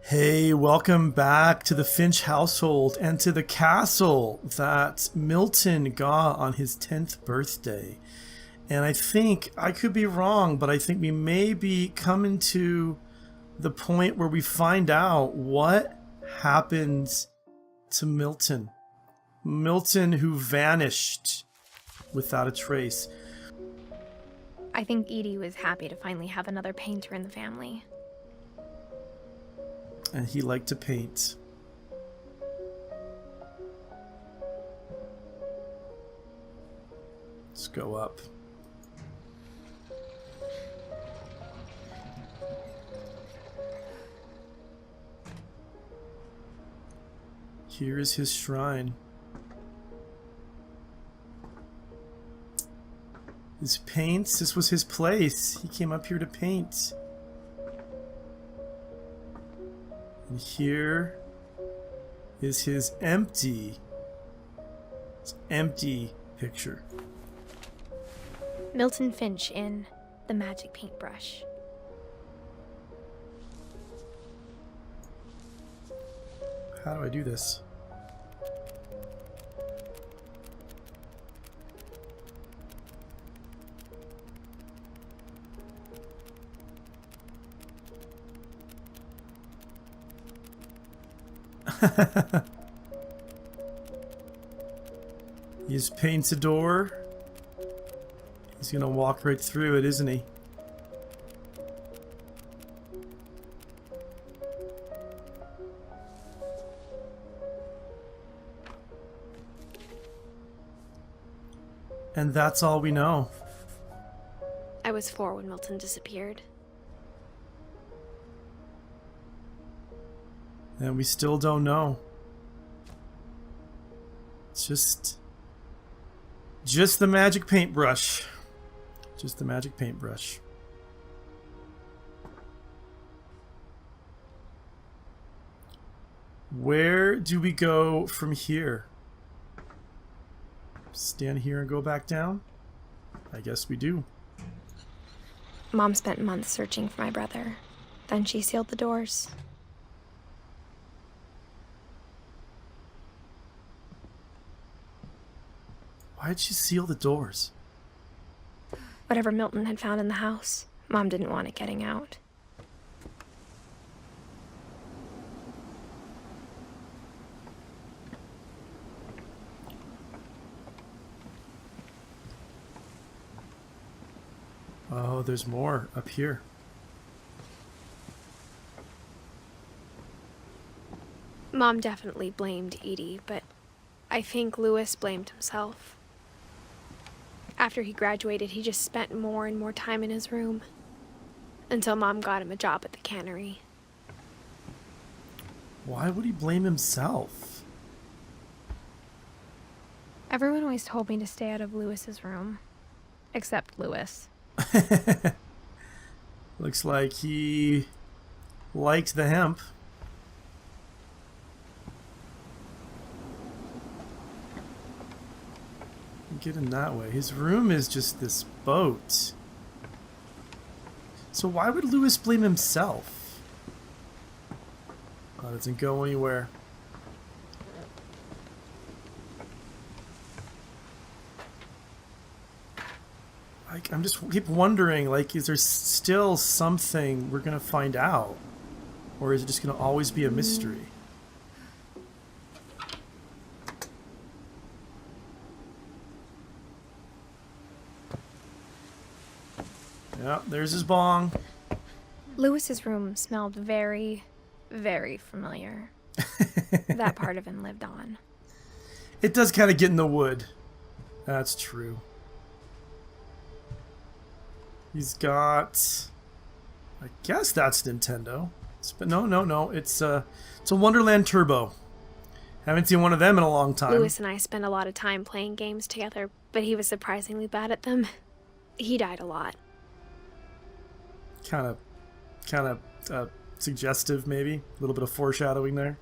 Hey, welcome back to the Finch household and to the castle that Milton got on his 10th birthday. And I think, I could be wrong, but I think we may be coming to the point where we find out what happened to Milton. Milton, who vanished without a trace. I think Edie was happy to finally have another painter in the family. And he liked to paint. Let's go up. Here is his shrine. His paints, this was his place. He came up here to paint. And here is his empty picture. Milton Finch in The Magic Paintbrush. How do I do this? He just paints a door. He's gonna walk right through it, isn't he? And that's all we know. I was 4 when Milton disappeared. And we still don't know. It's just the magic paintbrush. Just the magic paintbrush. Where do we go from here? Stand here and go back down? I guess we do. Mom spent months searching for my brother. Then she sealed the doors. Why'd she seal the doors? Whatever Milton had found in the house, Mom didn't want it getting out. Oh, there's more up here. Mom definitely blamed Edie, but I think Louis blamed himself. After he graduated, he just spent more and more time in his room. Until Mom got him a job at the cannery. Why would he blame himself? Everyone always told me to stay out of Louis's room. Except Louis. Looks like he liked the hemp. Get in that way. His room is just this boat. So why would Louis blame himself? Oh, it doesn't go anywhere. Like, I'm just keep wondering, like, is there still something we're gonna find out? Or is it just gonna always be a mystery? Yeah, there's his bong. Louis's room smelled very, very familiar. That part of him lived on. It does kind of get in the wood. That's true. He's got... I guess that's Nintendo. But no. It's a Wonderland Turbo. Haven't seen one of them in a long time. Louis and I spent a lot of time playing games together, but he was surprisingly bad at them. He died a lot. Kind of suggestive, maybe. A little bit of foreshadowing there.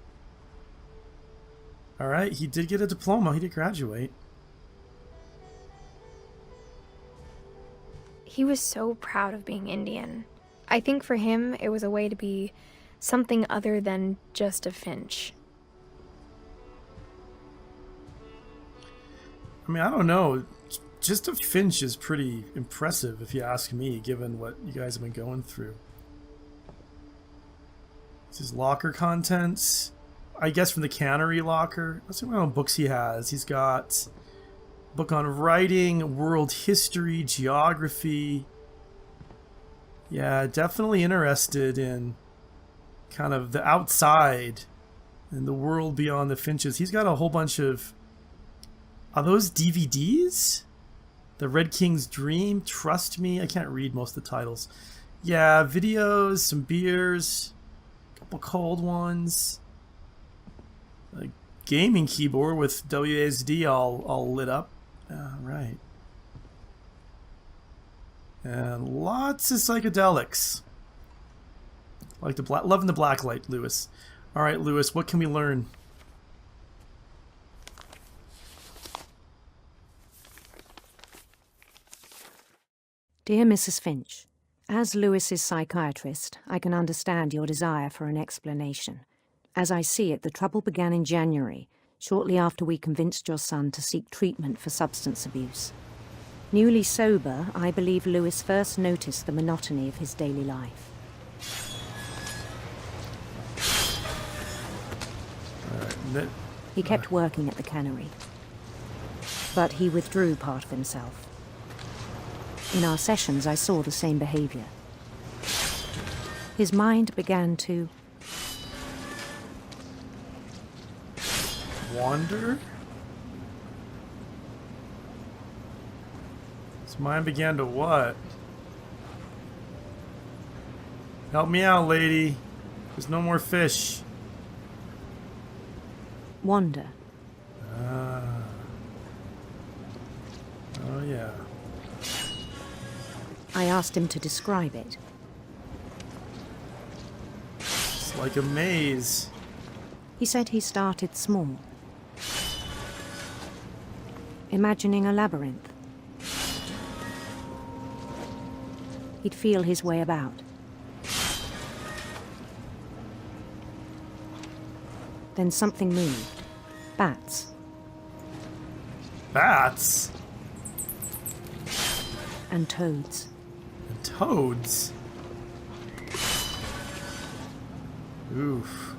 Alright, he did get a diploma. He did graduate. He was so proud of being Indian. I think for him, it was a way to be Something other than just a Finch. I mean, I don't know. Just a Finch is pretty impressive, if you ask me, given what you guys have been going through. This is locker contents. I guess from the cannery locker. Let's see what books he has. He's got a book on writing, world history, geography. Yeah, definitely interested in kind of the outside and the world beyond the Finches. He's got a whole bunch of... Are those DVDs? The Red King's Dream, Trust Me. I can't read most of the titles. Yeah, videos, some beers, a couple cold ones. A gaming keyboard with WASD all lit up. Right. And lots of psychedelics. Like the loving the blacklight, Lewis. All right, Lewis, what can we learn? Dear Mrs. Finch, as Lewis's psychiatrist, I can understand your desire for an explanation. As I see it, the trouble began in January, shortly after we convinced your son to seek treatment for substance abuse. Newly sober, I believe Lewis first noticed the monotony of his daily life. He kept working at the cannery, but he withdrew part of himself. In our sessions, I saw the same behavior. His mind began to wander? His mind began to what? Help me out, lady. There's no more fish. wander. Oh, yeah. I asked him to describe it. It's like a maze. He said he started small, imagining a labyrinth. He'd feel his way about. Then something moved. Bats. Bats? And toads. And toads? Oof.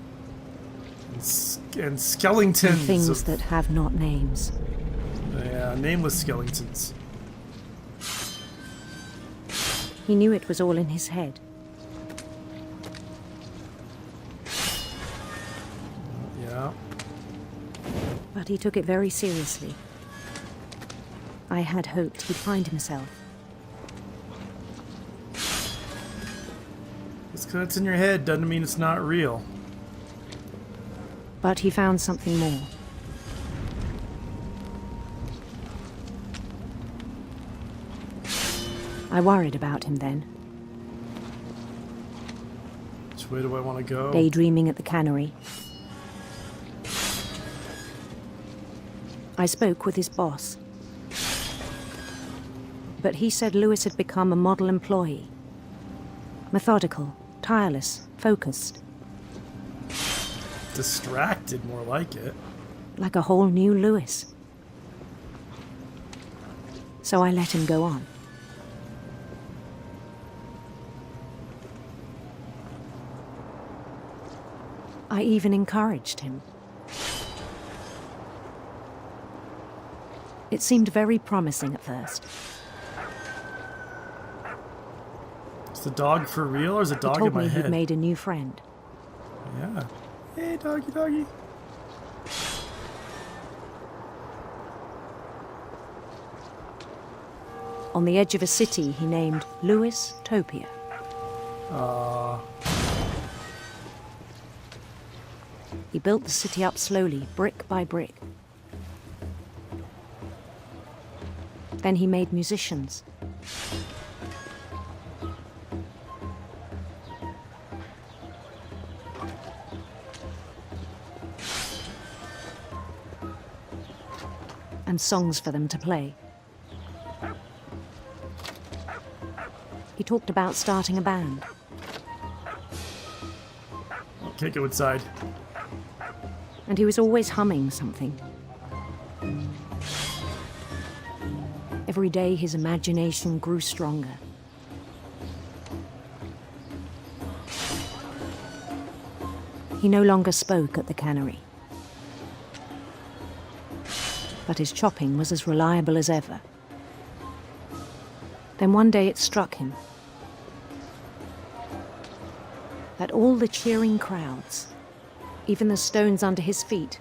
And skeletons. And things that have not names. Yeah, nameless skeletons. He knew it was all in his head. Yeah. But he took it very seriously. I had hoped he'd find himself. Just because it's in your head doesn't mean it's not real. But he found something more. I worried about him then. Which way do I want to go? Daydreaming at the cannery. I spoke with his boss. But he said Lewis had become a model employee. Methodical, tireless, focused. Distracted, more like it. Like a whole new Lewis. So I let him go on. I even encouraged him. It seemed very promising at first. Is the dog for real, or is a He dog told in my me head? he'd made a new friend. Yeah. Hey, doggy, doggy. On the edge of a city he named Lewis Topia. He built the city up slowly, brick by brick. Then he made musicians. And songs for them to play. He talked about starting a band. can't go inside. And he was always humming something. Every day his imagination grew stronger. He no longer spoke at the cannery. But his chopping was as reliable as ever. Then one day it struck him that all the cheering crowds, even the stones under his feet,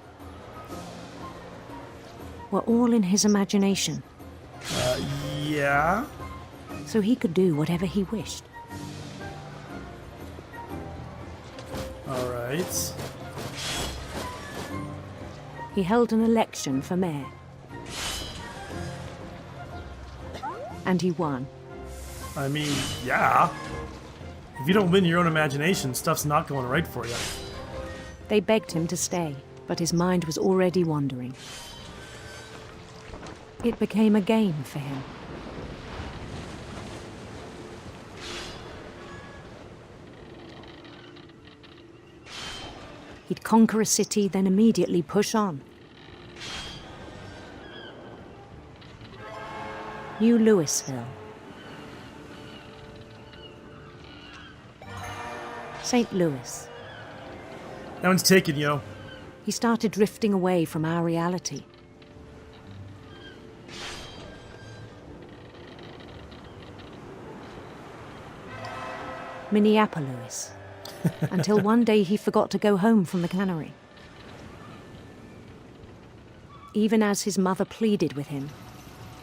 were all in his imagination. Yeah? So he could do whatever he wished. Alright. He held an election for mayor. And he won. I mean, yeah. If you don't win your own imagination, stuff's not going right for you. They begged him to stay, but his mind was already wandering. It became a game for him. He'd conquer a city, then immediately push on. New Louisville. St. Louis. That one's taken, yo. He started drifting away from our reality. Minneapolis. Until one day he forgot to go home from the cannery. Even as his mother pleaded with him,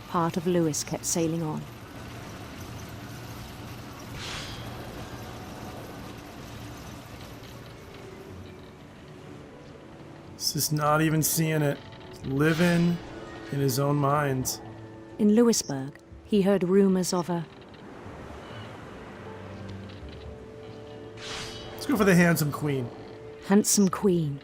part of Louis kept sailing on. He's just not even seeing it. Living in his own mind. In Louisburg, he heard rumors of a Let's go for the handsome queen. handsome queen.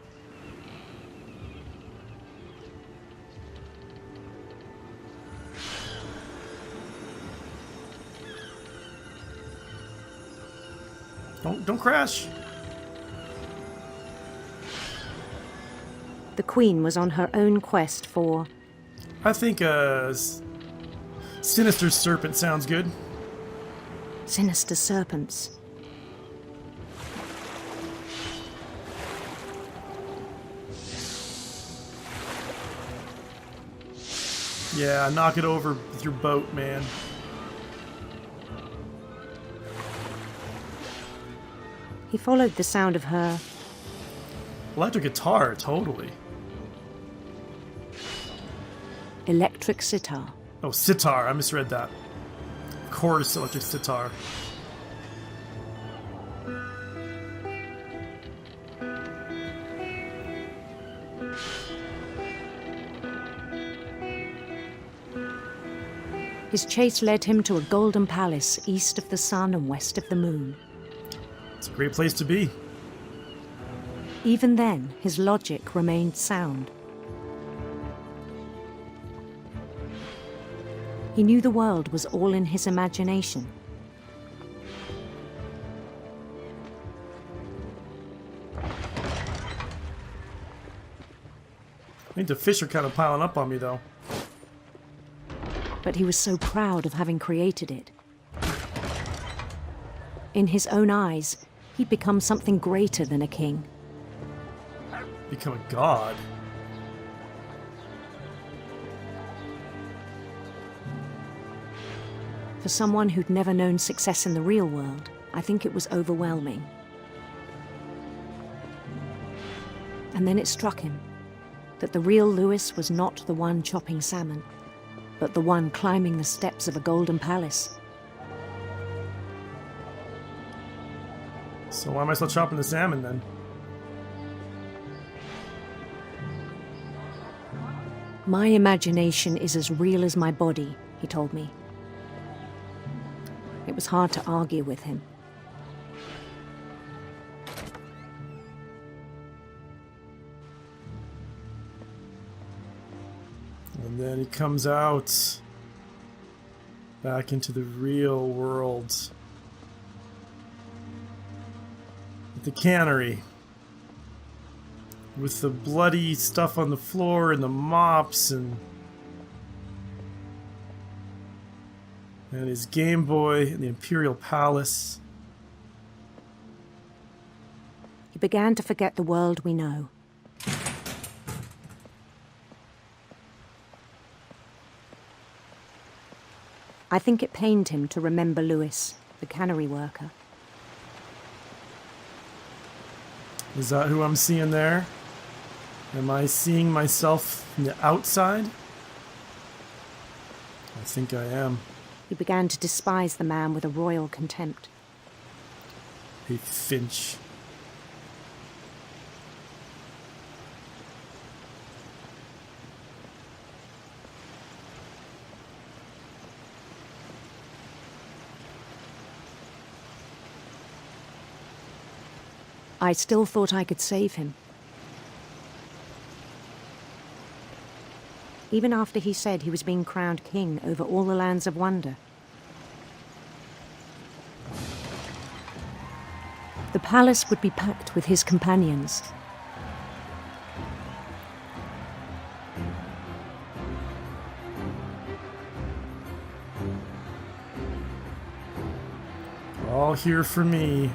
Don't crash. The queen was on her own quest for I think sinister serpent sounds good. sinister serpents. Yeah, knock it over with your boat, man. He followed the sound of her Electric guitar, totally. electric sitar. Oh, sitar. I misread that. Of course, electric sitar. His chase led him to a golden palace east of the sun and west of the moon. It's a great place to be. Even then, his logic remained sound. He knew the world was all in his imagination. I think the fish are kind of piling up on me, though. But he was so proud of having created it. In his own eyes, he'd become something greater than a king. Become a god. For someone who'd never known success in the real world, I think it was overwhelming. And then it struck him that the real Louis was not the one chopping salmon, but the one climbing the steps of a golden palace. So why am I still chopping the salmon, then? My imagination is as real as my body, he told me. It was hard to argue with him. And then he comes out back into the real world. At the cannery. with the bloody stuff on the floor and the mops and his Game Boy in the Imperial Palace. He began to forget the world we know. I think it pained him to remember Lewis, the cannery worker. Is that who I'm seeing there? Am I seeing myself from the outside? I think I am. He began to despise the man with a royal contempt. Hey, Finch. I still thought I could save him. Even after he said he was being crowned king over all the lands of wonder. The palace would be packed with his companions. All here for me.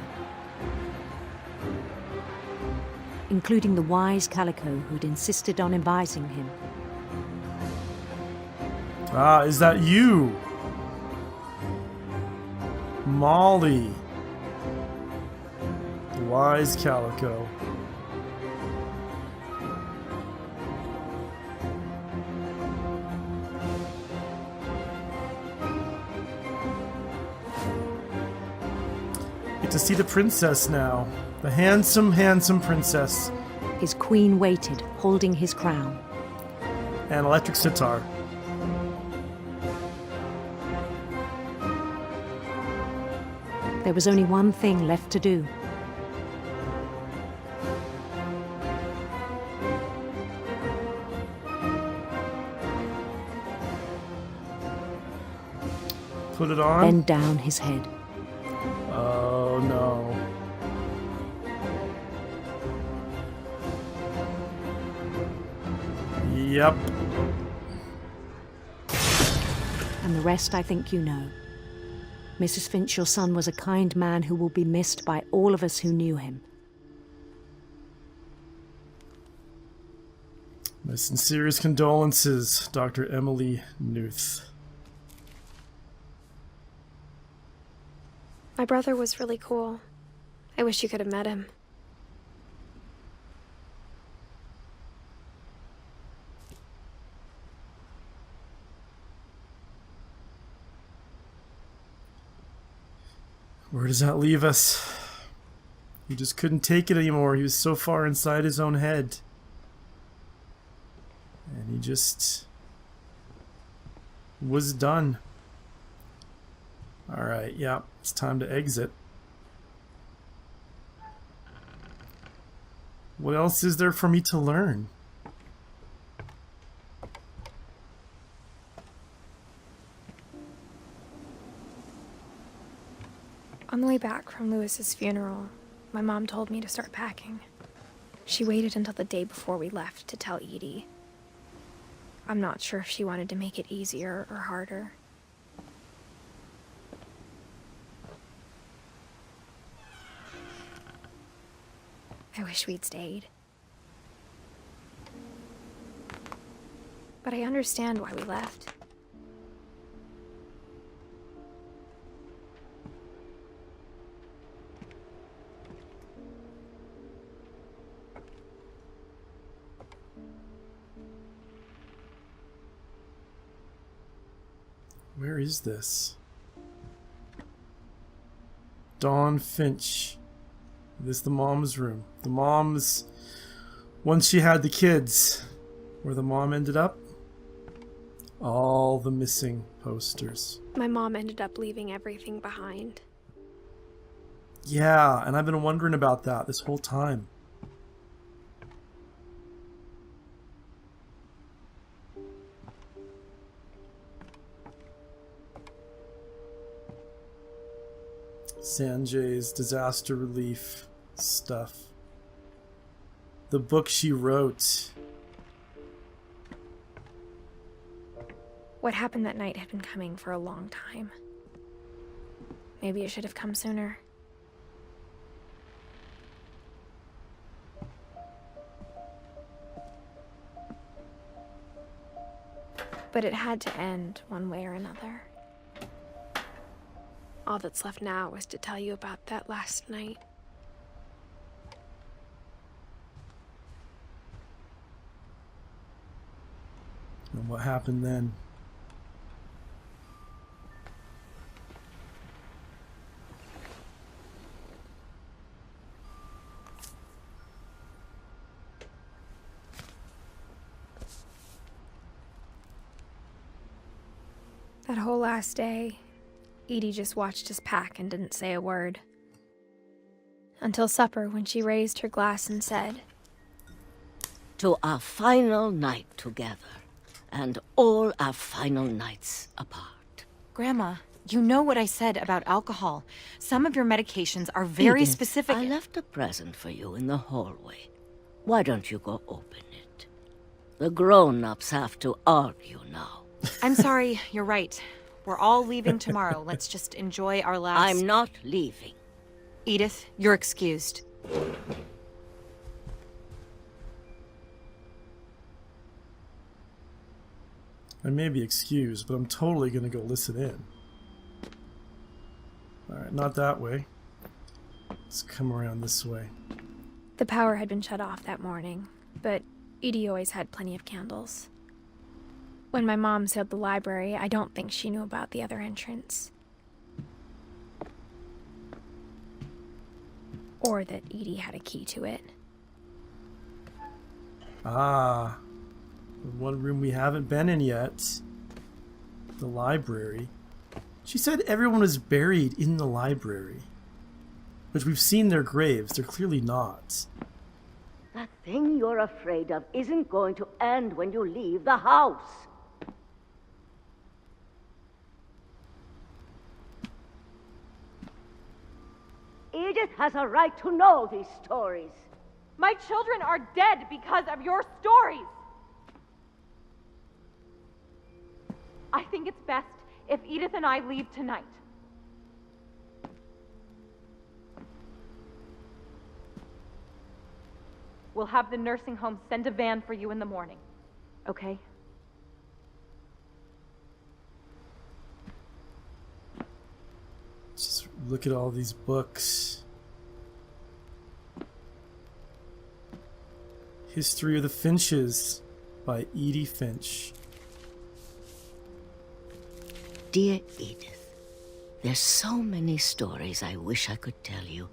Including the wise Calico who'd insisted on inviting him. Ah, is that you? Molly. The wise Calico. Get to see the princess now. The handsome, handsome princess. His queen waited, holding his crown. And electric sitar. There was only one thing left to do. Put it on. Bend down his head. Oh no. Yep. And the rest I think you know. Mrs. Finch, your son was a kind man who will be missed by all of us who knew him. My sincerest condolences, Dr. Emily Newth. My brother was really cool. I wish you could have met him. Where does that leave us? He just couldn't take it anymore. He was so far inside his own head. And he just was done. Alright, yeah, it's time to exit. What else is there for me to learn? On the way back from Lewis's funeral, my mom told me to start packing. She waited until the day before we left to tell Edie. I'm not sure if she wanted to make it easier or harder. I wish we'd stayed. But I understand why we left. Where is this? Dawn Finch. This is the mom's room. The mom's... Once she had the kids. Where the mom ended up? All the missing posters. My mom ended up leaving everything behind. Yeah, and I've been wondering about that this whole time. Sanjay's disaster relief stuff. The book she wrote. What happened that night had been coming for a long time. Maybe it should have come sooner. But it had to end one way or another. All that's left now was to tell you about that last night. And what happened then? That whole last day, Edie just watched us pack and didn't say a word. Until supper, when she raised her glass and said, "To our final night together, and all our final nights apart." Grandma, you know what I said about alcohol. Some of your medications are very Edith, specific. I left a present for you in the hallway. Why don't you go open it? The grown-ups have to argue now. I'm sorry, you're right. We're all leaving tomorrow. Let's just enjoy our last... I'm not leaving. Edith, you're excused. I may be excused, but I'm totally going to go listen in. Alright, not that way. Let's come around this way. the power had been shut off that morning, but Edie always had plenty of candles. When my mom sealed the library, I don't think she knew about the other entrance. Or that Edie had a key to it. Ah, the one room we haven't been in yet. The library. She said everyone was buried in the library. But we've seen their graves. They're clearly not. That thing you're afraid of isn't going to end when you leave the house. Edith has a right to know these stories. My children are dead because of your stories. I think it's best if Edith and I leave tonight. We'll have the nursing home send a van for you in the morning, okay? Just look at all these books. History of the Finches by Edith Finch. Dear Edith, there's so many stories I wish I could tell you,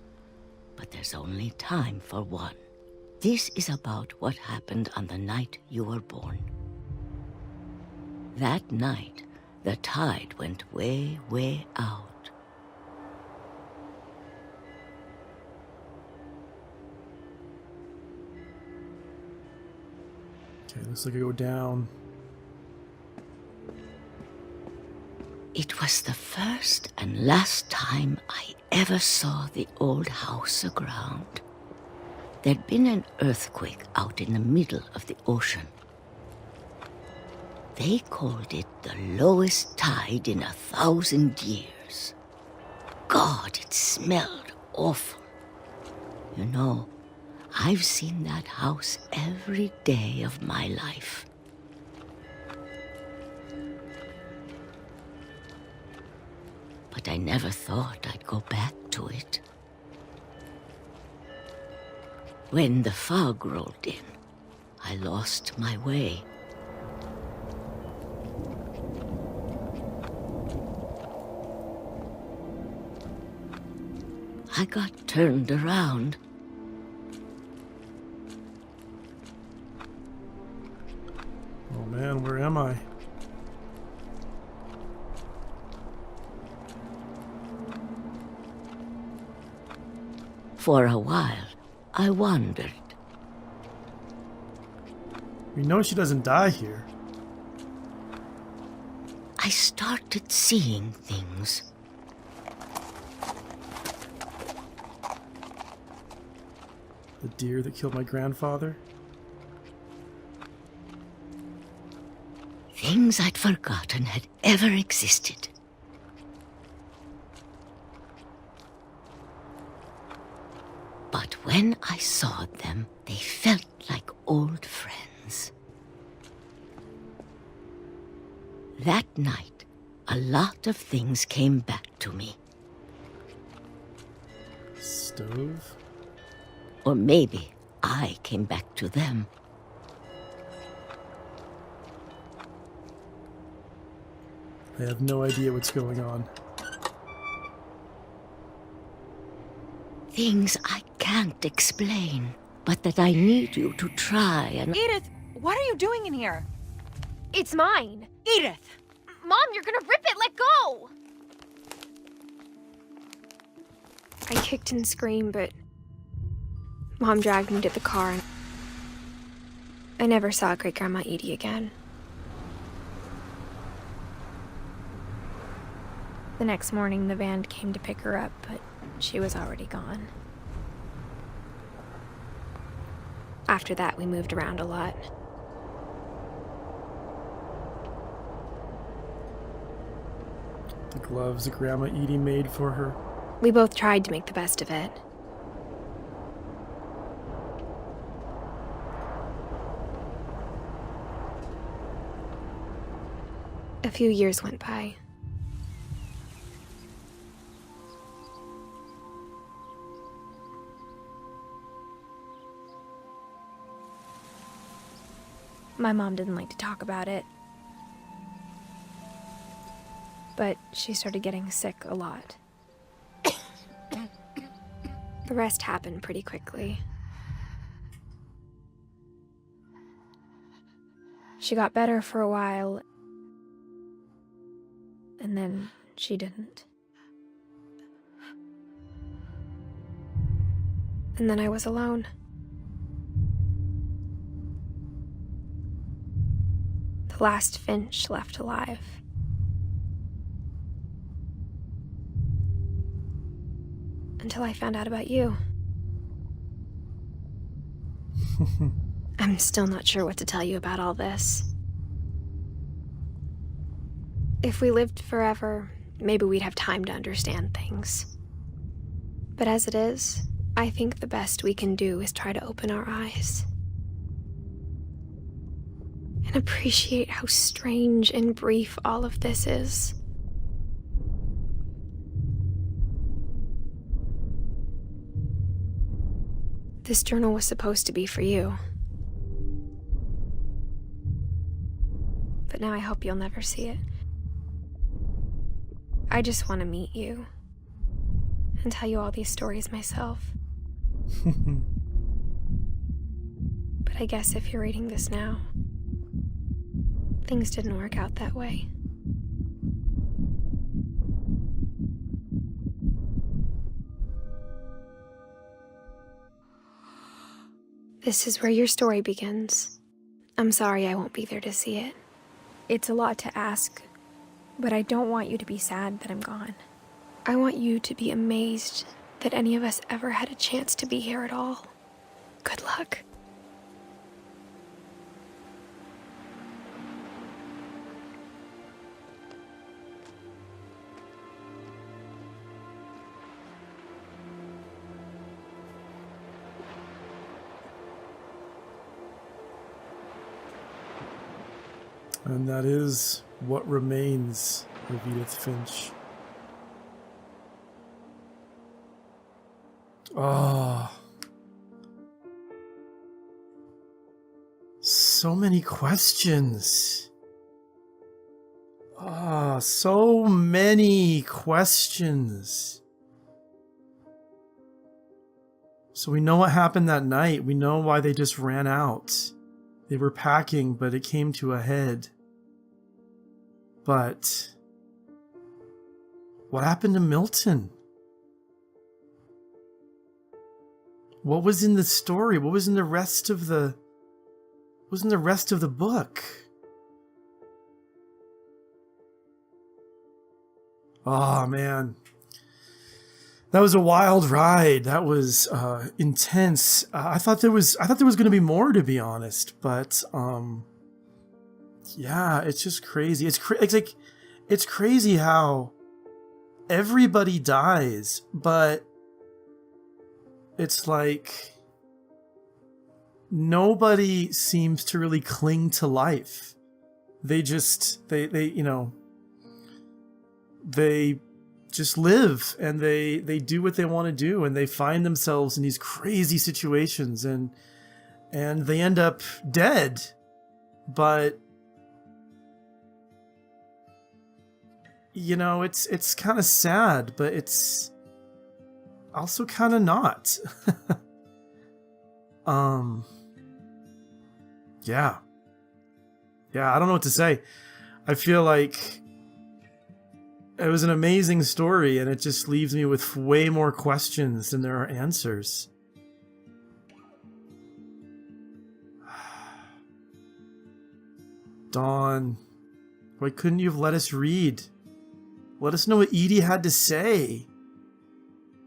but there's only time for one. This is about what happened on the night you were born. That night, the tide went way, way out. Okay, looks like I go down. It was the first and last time I ever saw the old house aground. There'd been an earthquake out in the middle of the ocean. They called it the lowest tide in 1,000 years. God, it smelled awful. You know, I've seen that house every day of my life. But I never thought I'd go back to it. When the fog rolled in, I lost my way. I got turned around. Oh man, where am I? For a while, I wandered. We know she doesn't die here. I started seeing things. The deer that killed my grandfather? Things I'd forgotten had ever existed. But when I saw them, they felt like old friends. That night, a lot of things came back to me. Stove? Or maybe I came back to them. I have no idea what's going on. Things I can't explain, but that I need you to try and... Edith, what are you doing in here? It's mine. Edith! Mom, you're gonna rip it! Let go! I kicked and screamed, but Mom dragged me to the car, and I never saw Great-Grandma Edie again. The next morning, the van came to pick her up, but she was already gone. After that, we moved around a lot. The gloves that Grandma Edie made for her. We both tried to make the best of it. A few years went by. My mom didn't like to talk about it, but she started getting sick a lot. The rest happened pretty quickly. She got better for a while, and then she didn't. And then I was alone. The last Finch left alive. Until I found out about you. I'm still not sure what to tell you about all this. If we lived forever, maybe we'd have time to understand things. But as it is, I think the best we can do is try to open our eyes. And appreciate how strange and brief all of this is. This journal was supposed to be for you. But now I hope you'll never see it. I just want to meet you and tell you all these stories myself. But I guess if you're reading this now, things didn't work out that way. This is where your story begins. I'm sorry I won't be there to see it. It's a lot to ask, but I don't want you to be sad that I'm gone. I want you to be amazed that any of us ever had a chance to be here at all. Good luck. And that is What Remains of Edith Finch. Oh. So many questions. Ah, so many questions. So we know what happened that night. We know why they just ran out. They were packing, but it came to a head. But what happened to Milton? What was in the story? What was in the rest of the book? Oh man. That was a wild ride. That was intense. I thought there was going to be more, to be honest. But yeah, it's just crazy. It's crazy how everybody dies, but it's like nobody seems to really cling to life. They just they just live, and they do what they want to do, and they find themselves in these crazy situations, and they end up dead. But it's kind of sad, but it's also kind of not. Yeah, I don't know what to say. I feel like it was an amazing story, and it just leaves me with way more questions than there are answers. Dawn, why couldn't you have let us read? Let us know what Edie had to say.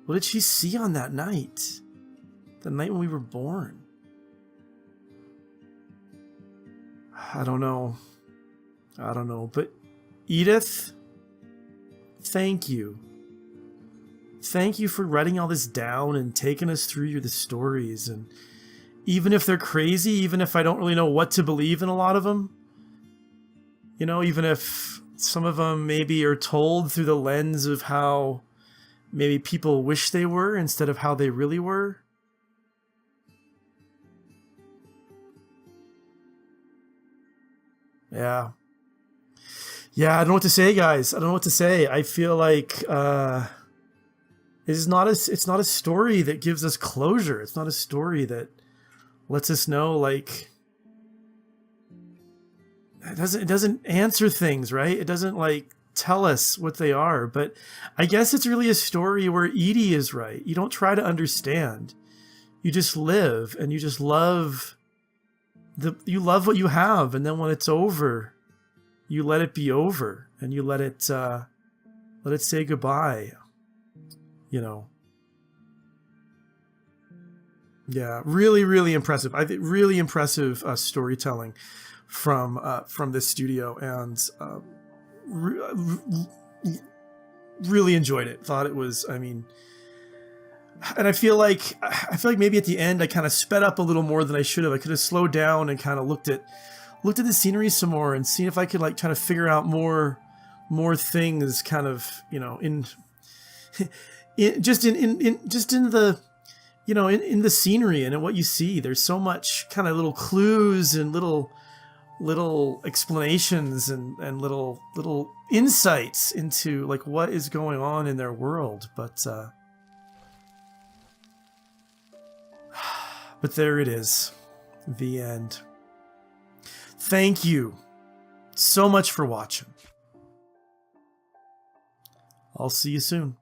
What did she see on that night? The night when we were born? I don't know. But Edith, thank you. Thank you for writing all this down and taking us through the stories. And even if they're crazy, even if I don't really know what to believe in a lot of them, even if some of them maybe are told through the lens of how maybe people wish they were instead of how they really were. Yeah, I don't know what to say, guys. I don't know what to say. I feel like it's not a story that gives us closure. It's not a story that lets us know, like, it doesn't answer things, right? It doesn't like tell us what they are. But I guess it's really a story where Edie is right. You don't try to understand. You just live, and you just love you love what you have, and then when it's over, you let it be over, and you let it say goodbye. Yeah, really, really impressive. I think really impressive storytelling from this studio, and really enjoyed it. Thought it was, and I feel like maybe at the end I kind of sped up a little more than I should have. I could have slowed down and kind of looked at the scenery some more and seen if I could like try to figure out more things, kind of, in the scenery and in what you see. There's so much kind of little clues and little explanations and little insights into like what is going on in their world. But there it is, the end. Thank you so much for watching. I'll see you soon.